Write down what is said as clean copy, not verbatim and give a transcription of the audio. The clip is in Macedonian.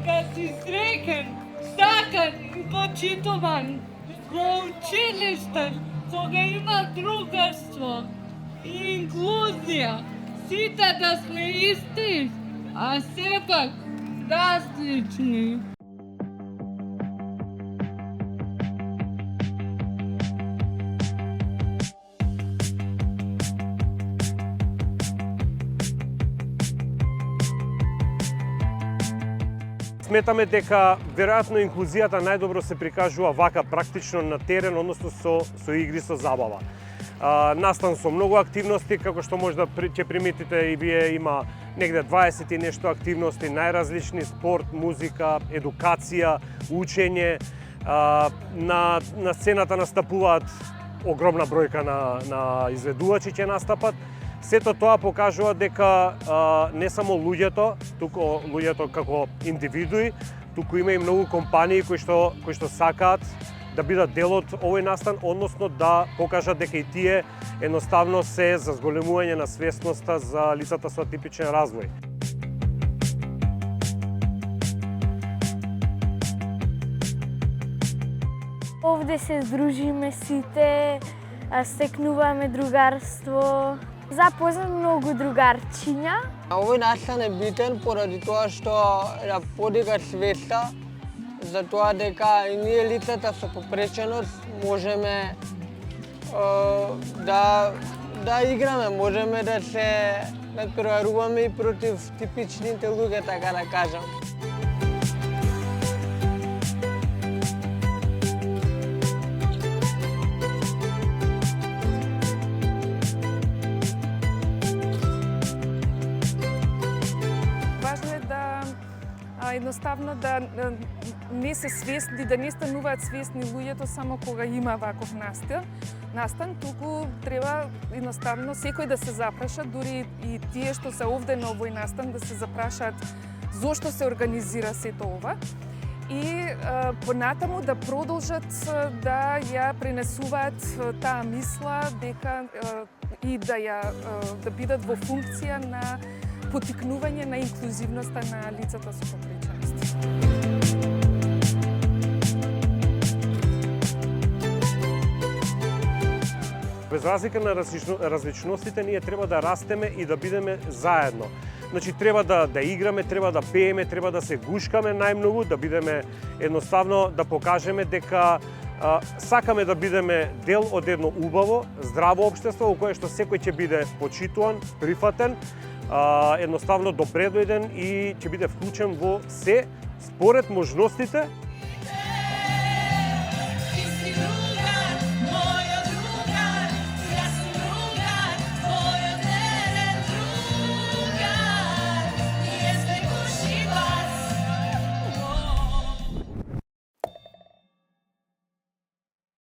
дека си среќен, сакан и почитуван во училиште, кога има другарство и инклузија, сите да сме исти, а сепак различни. Сметаме дека веројатно инклузијата најдобро се прикажува вака практично на терен, односно со игри со забава. Настан со многу активности, како што може да ќе приметите и вие, има негде 20 и нешто активности, најразлични: спорт, музика, едукација, учење. На сцената настапуваат огромна бројка на изведувачи ќе настапат. Сето тоа покажува дека не само луѓето, туку луѓето како индивидуи, туку има и многу компании кои што сакаат да бидат дел од овој настан, односно да покажат дека и тие едноставно се за зголемување на свесноста за лицата со атипичен развој. Овде се здружиме сите, стекнуваме другарство. Запознав многу другарчиња. Овој настан е битен поради тоа што ја подига свеста за тоа дека и ние лицата со попреченост можеме да играме, можеме да се надпреваруваме и против типичните луѓе, така да кажам. Едноставно да не се свесни, да не стануваат свесни луѓето само кога има ваков настан, туку треба едноставно секој да се запраша, дури и тие што се овде на овој настан да се запрашаат зошто се организира сето ова и понатаму да продолжат да ја пренесуваат таа мисла дека и да бидат во функција на потикнување на инклузивноста на лицата со попреченост. Без разлика на различностите, ние треба да растеме и да бидеме заедно. Значи, треба да играме, треба да пееме, треба да се гушкаме најмногу, да бидеме едноставно, да покажеме дека сакаме да бидеме дел од едно убаво, здраво општество во кое што секој ќе биде почитуван, прифатен, едноставно добредојден и ќе биде вклучен во се според можностите